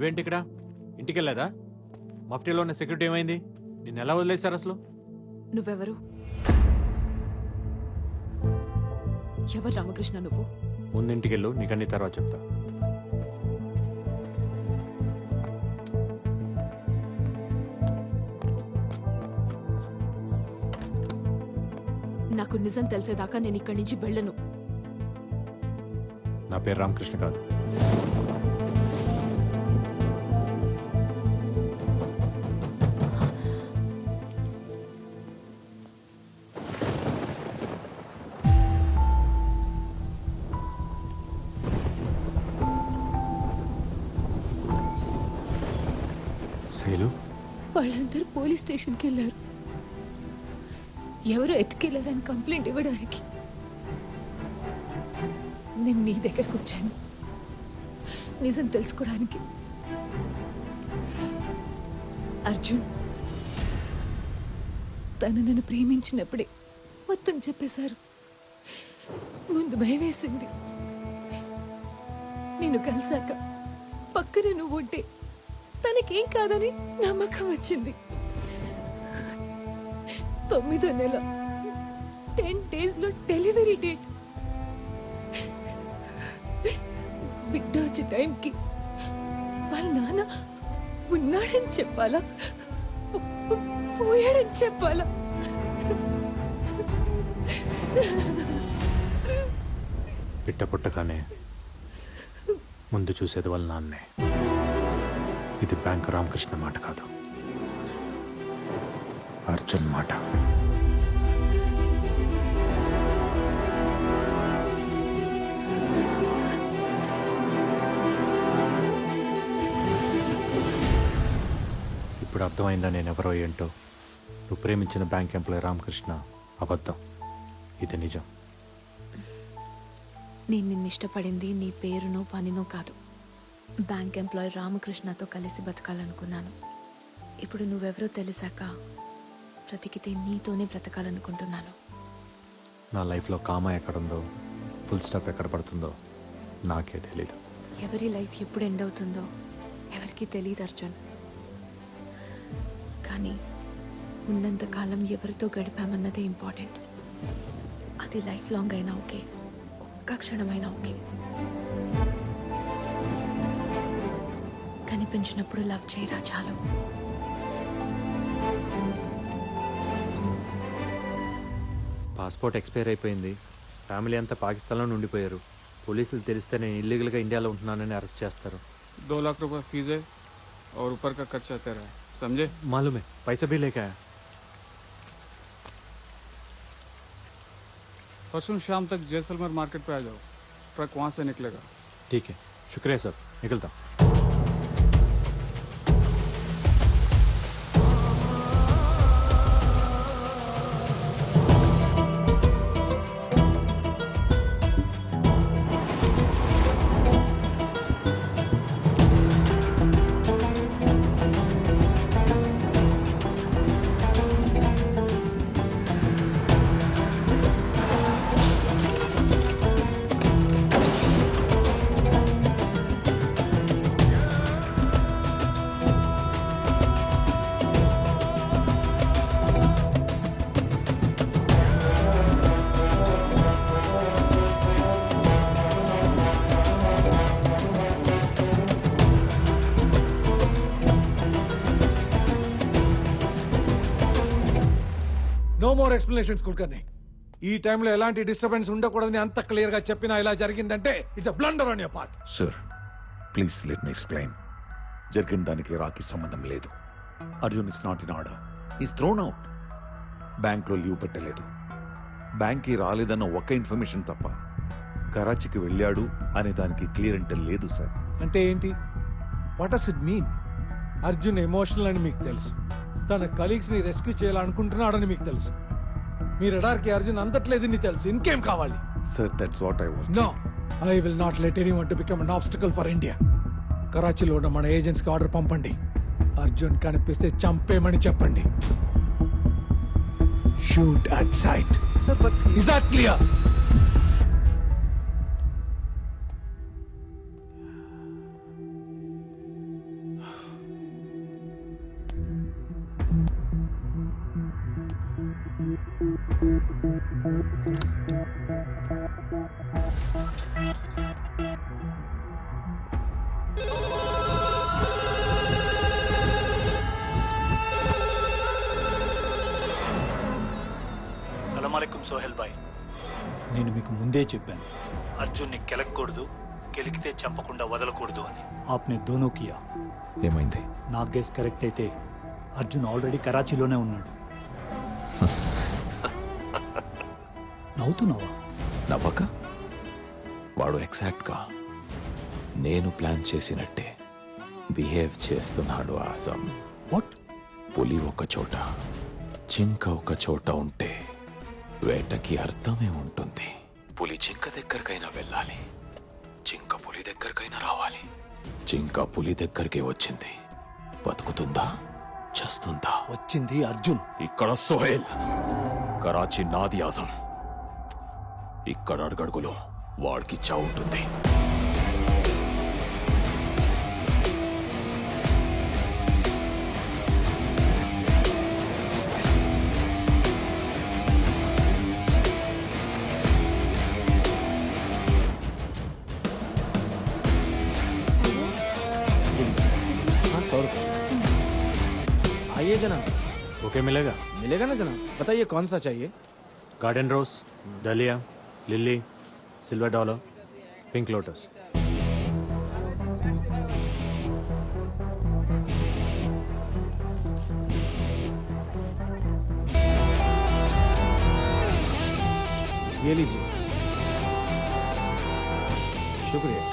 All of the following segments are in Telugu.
నువ్వేంటి ఇక్కడ? ఇంటికి వెళ్ళేదా? మఫ్టీలో ఉన్న సెక్యూరిటీ ఏమైంది? నిన్ను ఎలా వదిలేశారు అసలు? నువ్వెవరు? ఎవరు రామకృష్ణ నువ్వు? ముందు ఇంటికి వెళ్ళు, నీకన్నీ తర్వాత చెప్తా. నాకు నిజం తెలిసేదాకా నేను ఇక్కడి నుంచి వెళ్ళను. నా పేరు రామకృష్ణ కాదు. శైలు, వాళ్ళందరూ పోలీస్ స్టేషన్కి వెళ్ళారు. ఎవరో ఎత్తుకెళ్లారని కంప్లైంట్ ఇవ్వడానికి. నేను నీ దగ్గరకు వచ్చాను నిజం తెలుసుకోవడానికి. అర్జున్ తను నన్ను ప్రేమించినప్పుడే మొత్తం చెప్పేశారు. ముందు భయం వేసింది. నిన్ను కలిసాక పక్కన నువ్వు ఉంటే తనకేం కాదని నమ్మకం వచ్చింది. 9వ నెల 10 days లో డెలివరీ డేట్. బిడ్డ వచ్చే టైంకి వాళ్ళ నాన్న ఉన్నాడని చెప్పాలా, పోయాడని చెప్పాలా? పిట్ట పుట్టగానే ముందు చూసేది వాళ్ళ నాన్నే. ఇది బ్యాంక్ రామకృష్ణ మాట కాదు, అర్జున్ మాట. ఇప్పుడు అర్థమైందా నేనెవరో ఏంటో? నువ్వు ప్రేమించిన బ్యాంక్ ఎంప్లాయీ రామకృష్ణ అబద్ధం, ఇది నిజం. నేను నిన్ను ఇష్టపడింది నీ పేరునో పనినో కాదు. బ్యాంక్ ఎంప్లాయీ రామకృష్ణతో కలిసి బతకాలనుకున్నాను. ఇప్పుడు నువ్వెవరో తెలిసాక బ్రతికితే నీతోనే బ్రతకాలనుకుంటున్నాను. నా లైఫ్లో కామా ఎక్కడుందో, ఫుల్ స్టాప్ ఎక్కడ పడుతుందో నాకే తెలీదు. ఎవరి లైఫ్ ఎప్పుడు ఎండ్ అవుతుందో ఎవరికి తెలియదు అర్జున్. కానీ ఉన్నంతకాలం ఎవరితో గడిపామన్నదే ఇంపార్టెంట్. అది లైఫ్ లాంగ్ అయినా ఓకే, ఒక్క క్షణమైనా ఓకే. కనిపించినప్పుడు లవ్ చేయరా చాలు. పాస్పోర్ట్ ఎక్స్పైర్ అయిపోయింది. ఫ్యామిలీ అంతా పాకిస్తాన్లో ఉండిపోయారు. పోలీసులు తెలిస్తే నేను ఇల్లీగల్గా ఇండియాలో ఉంటున్నానని అరెస్ట్ చేస్తారు. 2 लाख रुपए फीस है और ऊपर का खर्चा तेरा है, समझे? मालूम है, पैसा भी लेके आया. परसों शाम तक जैसलमेर मार्केट पे आ जाओ, ट्रक वहाँ से निकलेगा. ठीक है, शुक्रिया सर, निकलता हूँ. No more explanations Kulkarni. ఈ టైంలో ఎలాంటి డిస్టర్బెన్స్ ఉండకూడదని అంత క్లియర్ గా చెప్పినా ఇలా జరిగిందంటే it's a blunder on your part. Sir please let me explain. జరిగిన దానికి రాకి సంబంధం లేదు. Arjun is not in order, is throne out. బ్యాంక్లో లీవ్ పెట్టలేదు, బ్యాంక్కి రాలేదన్న ఒక్క ఇన్ఫర్మేషన్ తప్ప కరాచీకి వెళ్ళాడు అనే దానికి క్లియర్ అంటే లేదు సార్. అంటే ఏంటి? What does it mean? Arjun emotional అని మీకు తెలుసు, తన కలీగ్స్ ని రెస్క్యూ చేయాలనుకుంటున్నాడని మీకు తెలుసు, మీ రడార్కి అర్జున్ అందట్లేదని తెలుసు. ఇంకేం కావాలి? Sir that's what I was. No, I will not let anyone to become an obstacle for India. కరాచీలో ఉన్న మన ఏజెంట్స్ కి ఆర్డర్ పంపండి. అర్జున్ కనిపిస్తే చంపేమని చెప్పండి. Shoot at sight. Sir but is that clear? సలాంకం సోహెల్ భాయ్, నేను మీకు ముందే చెప్పాను అర్జున్ని కెలకూడదు, కెలికితే చంపకుండా వదలకూడదు అని. ఆప్నే దోనో కియా. ఏమైంది? నా గెస్ కరెక్ట్ అయితే అర్జున్ ఆల్రెడీ కరాచీలోనే ఉన్నాడు. నవ్వుతున్నావా? నవ్వక? వాడు ఎగ్జాక్ట్గా నేను ప్లాన్ చేసినట్టే బిహేవ్ చేస్తున్నాడు ఆజం. వాట్? పులి ఒక చోట, జింక ఒక చోట ఉంటే వేటకి అర్థమే ఉంటుంది. పులి జింక దగ్గరకైనా వెళ్ళాలి, జింక పులి దగ్గరకైనా రావాలి. జింక పులి దగ్గరికి వచ్చింది, బతుకుతుందా చస్తుందా? వచ్చింది అర్జున్. ఇక్కడ సోహెల్, కరాచీ నాది ఆజం. ఇక్కడ అడుగడుగులో వాడికి చావు ఉంటుంది. हाँ 100 रुपये। आइए जनाब, ఓకే మిలేగా? मिलेगा ना जनाब? बताइए कौन सा चाहिए? Garden rose, dahlia, lily, silver dollar, pink lotus. ये लीजिए। शुक्रिया।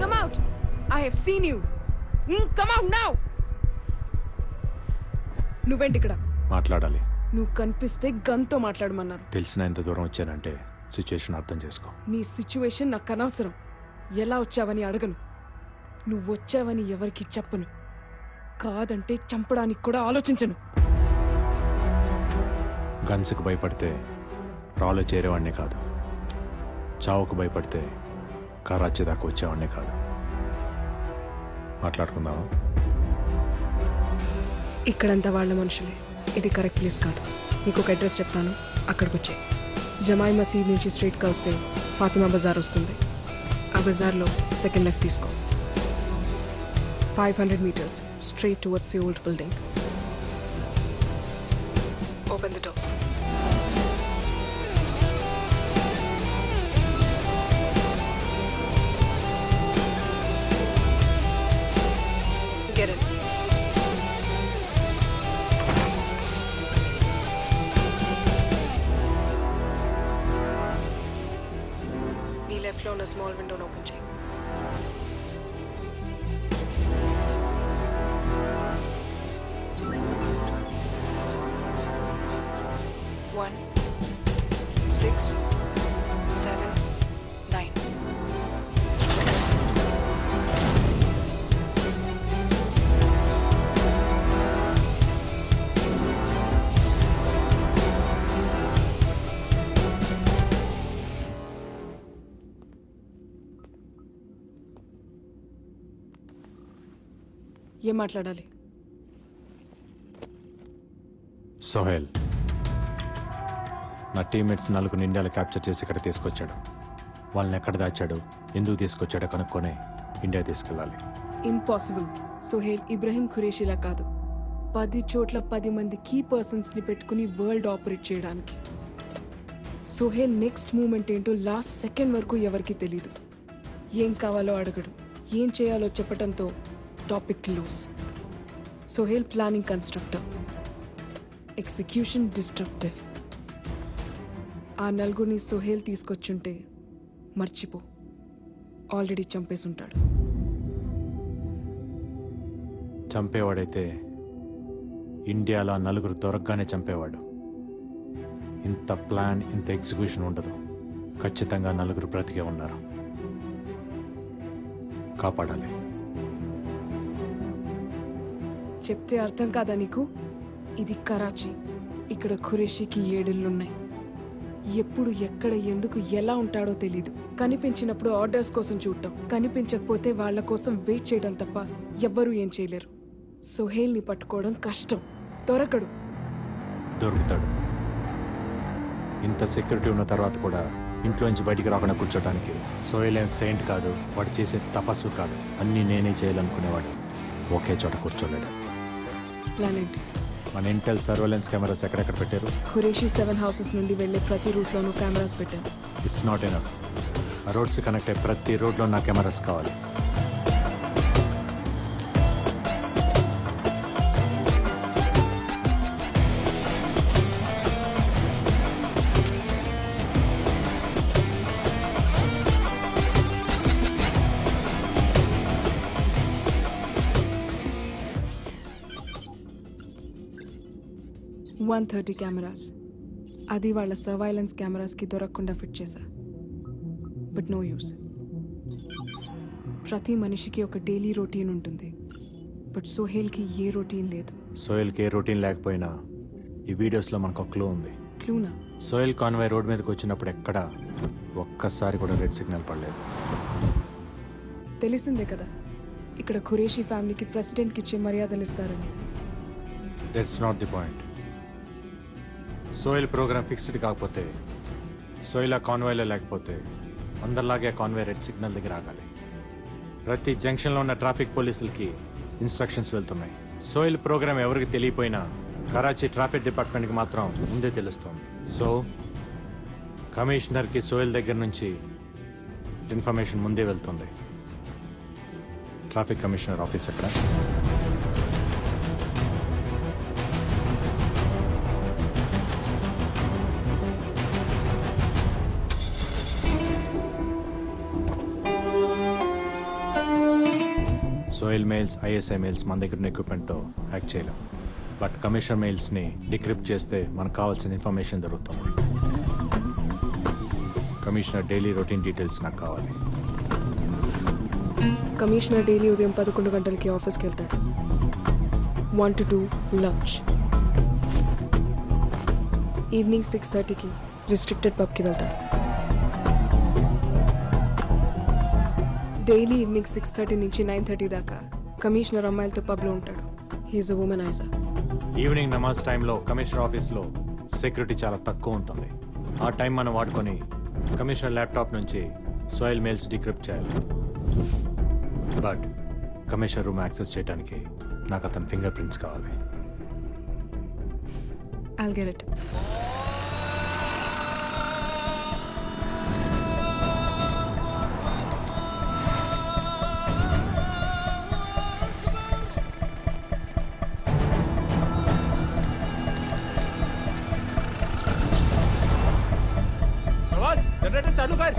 Come out! I have seen you. Come out now! నువ్వేంటి ఇక్కడ? మాట్లాడాలి. నువ్వు కనిపిస్తే గన్తో మాట్లాడమన్నారు. తెలిసిన ఎంత దూరం వచ్చానంటే సిచ్యుయేషన్ అర్థం చేసుకో. నీ సిచ్యువేషన్ నాకు అనవసరం. ఎలా వచ్చావని అడగను, నువ్వు వచ్చావని ఎవరికి చెప్పను. కాదంటే చంపడానికి కూడా ఆలోచించను. గన్స్కి భయపడితే రాలో చేరేవాడినే కాదు, చావుకు భయపడితే కరాచీ దాకా వచ్చేవాడినే కాదు. మాట్లాడుకుందామా? ఇక్కడంతా వాళ్ళ మనుషులే. ఇది కరెక్ట్ ప్లేస్ కాదు. నీకు ఒక అడ్రస్ చెప్తాను, అక్కడికి వచ్చాయి. జమాయి మసీద్ నుంచి స్ట్రైట్గా వస్తే ఫాతిమా బజార్ వస్తుంది. ఆ బజార్లో సెకండ్ లెఫ్ట్ తీసుకో. 500 meters straight towards the old building. Open the door. Get in. నీ లెఫ్ట్ లో ఉన్న స్మాల్ విండోని ఓపెన్ చేయి. One, 6, 7, 9. ఏం మాట్లాడాలి? సోహెల్ నా టీమ్మేట్స్ నలుగురు ఇండియాలో క్యాప్చర్ చేసి ఇక్కడ తీసుకొచ్చాడు. వాళ్ళని ఎక్కడ దాచాడు, ఎందుకు తీసుకొచ్చాడో కనుక్కొని ఇండియా తీసుకెళ్ళాలి. ఇంపాసిబుల్. సోహెల్ ఇబ్రహీం ఖురేషిలా కాదు. 10 చోట్ల 10 మంది కీ పర్సన్స్ని పెట్టుకుని వరల్డ్ ఆపరేట్ చేయడానికి. సోహెల్ నెక్స్ట్ మూమెంట్ ఏంటో లాస్ట్ సెకండ్ వరకు ఎవరికి తెలీదు. ఏం కావాలో అడగడు, ఏం చేయాలో చెప్పడంతో topic close. Sohel planning constructor, execution destructive. ఆ నలుగురిని సోహెల్ తీసుకొచ్చుంటే మర్చిపో, ఆల్రెడీ చంపేసుంటాడు. చంపేవాడైతే ఇండియాలో ఆ నలుగురు దొరకగానే చంపేవాడు. ఇంత ప్లాన్, ఇంత ఎగ్జిక్యూషన్ ఉండదు. ఖచ్చితంగా నలుగురు బ్రతికే ఉన్నారు. కాపాడాలి. చెప్తే అర్థం కాదా నీకు? ఇది కరాచీ. ఇక్కడ ఖురేషీకి 7 ఇళ్ళున్నాయి. ఎప్పుడు, ఎక్కడ, ఎందుకు, ఎలా ఉంటాడో తెలీదు. కనిపించినప్పుడు ఆర్డర్స్ కోసం చూడటం, కనిపించకపోతే వాళ్ళ కోసం వెయిట్ చేయడం తప్ప ఎవ్వరూ ఏం చేయలేరు. సోహేల్ని పట్టుకోవడం కష్టం. దొరకడు. దొరుకుతాడు. ఇంత సెక్యూరిటీ ఉన్న తర్వాత కూడా ఇంట్లోంచి బయటికి రాకుండా కూర్చోటానికి సోహెల్ ఏం సెయింట్ కాదు. వాడు చేసే తపస్సు కాదు. అన్నీ నేనే చేయాలనుకునేవాడు. ఒకే చోట కూర్చోలేడు. ప్లాన్ ఏంటి? మన ఇంటెల్ సర్వేలెన్స్ కెమెరాస్ ఎక్కడెక్కడ పెట్టారు? ఖురేషీ 7 హౌసెస్ నుండి వెళ్ళే ప్రతి రూట్లోనూ కెమెరాస్ పెట్టారు. It's not enough. ఆ రోడ్స్ కనెక్ట్ అయ్యే ప్రతి రోడ్లో నా కెమెరాస్ కావాలి. $130 కెమెరాస్. అది వాళ్ళ సర్వైలెన్స్ కెమెరాస్కి దొరకకుండా ఫిట్ చేశా. But no use. ప్రతి మనిషికి ఒక డైలీ రొటీన్ ఉంటుంది. బట్ సోహేల్కి ఏ రొటీన్ లేదు. సోహెల్కి ఏ రొటీన్ లేకపోయినా ఈ వీడియోస్లో మనకు ఒక క్లూ ఉంది. క్లూనా? సోహెల్ కాన్వాయ్ రోడ్ మీదకి వచ్చినప్పుడు ఎక్కడ ఒక్కసారి కూడా రెడ్ సిగ్నల్ పడలేదు. తెలిసిందే కదా, ఇక్కడ ఖురేషీ ఫ్యామిలీకి ప్రెసిడెంట్కి ఇచ్చే మర్యాదలు ఇస్తారని. That's not the point. Sohel program fixed కాకపోతే, సోహెల్ ఆ కాన్వాయ్లో లేకపోతే అందరిలాగే కాన్వాయ్ రెడ్ సిగ్నల్ దగ్గర ఆగాలి. ప్రతి జంక్షన్లో ఉన్న ట్రాఫిక్ పోలీసులకి ఇన్స్ట్రక్షన్స్ వెళ్తున్నాయి. సోహెల్ ప్రోగ్రామ్ ఎవరికి తెలియపోయినా కరాచీ ట్రాఫిక్ డిపార్ట్మెంట్కి మాత్రం ముందే తెలుస్తుంది. సో కమిషనర్కి సోహెల్ దగ్గర నుంచి ఇన్ఫర్మేషన్ ముందే వెళ్తుంది. ట్రాఫిక్ కమిషనర్ ఆఫీస్ ఎక్కడ? సోహెల్ మెయిల్స్, ఐఎస్ఐ మెయిల్స్ మన దగ్గర ఉన్న ఎక్విప్మెంట్తో హ్యాక్ చేయలేం. బట్ కమిషనర్ మెయిల్స్ని డిక్రిప్ట్ చేస్తే మనకు కావాల్సిన ఇన్ఫర్మేషన్ దొరుకుతుంది. కమిషనర్ డైలీ రొటీన్ డీటెయిల్స్ నాకు కావాలి. కమిషనర్ డైలీ ఉదయం 11 గంటలకి ఆఫీస్కి వెళ్తాడు. 1 to 2 లంచ్. ఈవినింగ్ 6:30కి రిస్ట్రిక్టెడ్ పబ్కి వెళ్తాడు. డైలీ ఈవినింగ్ 6:30 నుంచి 9:30 దాకా కమిషనర్ అమ్మాయిలతో పబ్లో ఉంటాడు. హీఈస్ అ వుమనైజర్. ఈవినింగ్ నమాజ్ టైంలో కమిషనర్ ఆఫీస్లో సెక్యూరిటీ చాలా తక్కువ ఉంటుంది. ఆ టైం మనం వాడుకొని కమిషనర్ ల్యాప్టాప్ నుంచి సోహెల్ మెయిల్స్ డిక్రిప్ట్ చేయాలి. బట్ కమిషనర్ రూమ్ యాక్సెస్ చేయడానికి నాకు అతని ఫింగర్ ప్రింట్స్ కావాలి. I'll get it. जनरेटर चालू कर.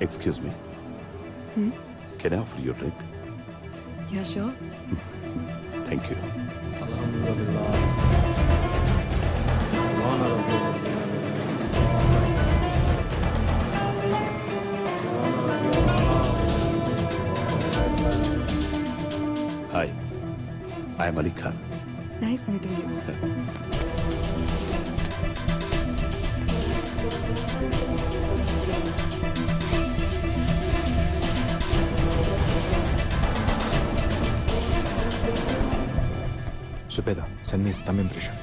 Excuse me. Can I offer you a drink? Yeah, sure. Thank you. Hi, I am Ali Khan. Nice meeting you. Subeda, send me his thumb impression.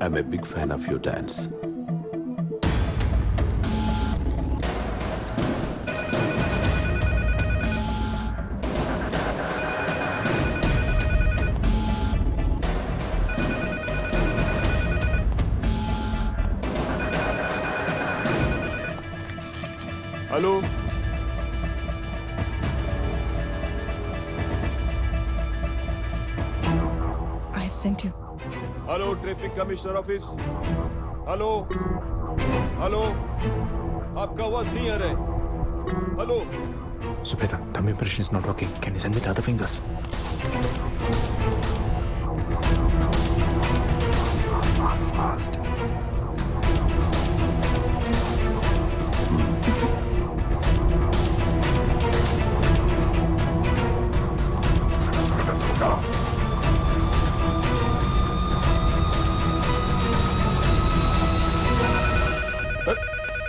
I'm a big fan of your dance. Hello? I have sent you. Hello, traffic commissioner office. Hello hello आपका आवाज नहीं आ रहा है. Hello. Subeda, thumb impression is not working. Can you send me the other fingers? Fast.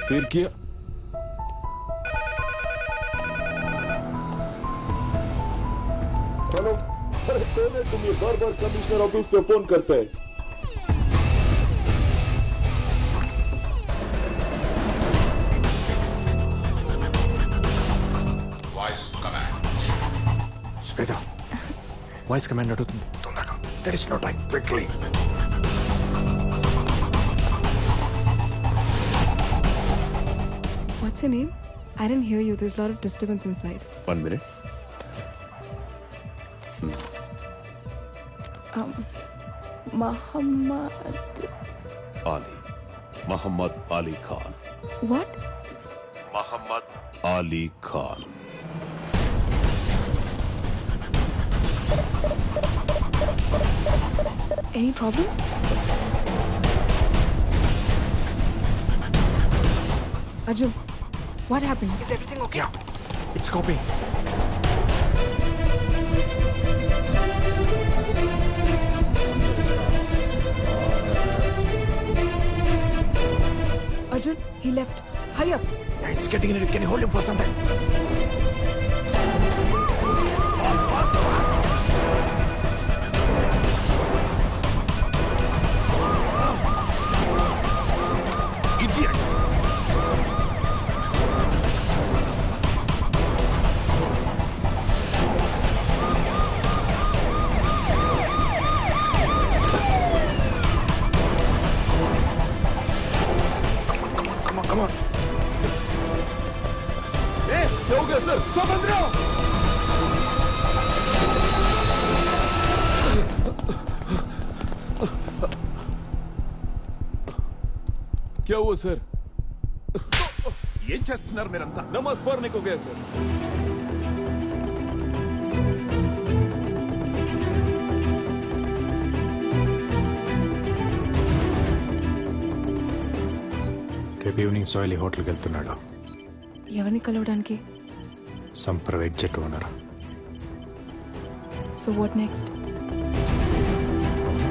फिर किया. हेलो. अरे कौन है तुम? ये बार बार कमिश्नर ऑफिस पे फोन करते हैं. Subeda, voice command అడుగుతుంది. తొందరగా. There is no time. Quickly. What's your name? I didn't hear you. There's a lot of disturbance inside. 1 minute. Muhammad. Ali. Muhammad Ali Khan. What? Muhammad Ali Khan. Any problem? Arjun, what happened? Is everything okay? Yeah, it's copying. Arjun, he left. Hurry up. Yeah, it's getting in. Can you hold him for some time? Idiots! Come on. क्या हो गया सर? समझ रहे हो? क्या हुआ सर? ఏం చేస్తున్నారు మీరంతా? नमाज पढ़ने को गया सर. రేపు ఈవినింగ్ సోయలి హోటల్కి వెళ్తున్నాడు. ఎవరిని కలవడానికి? Some private jet owner. So what next?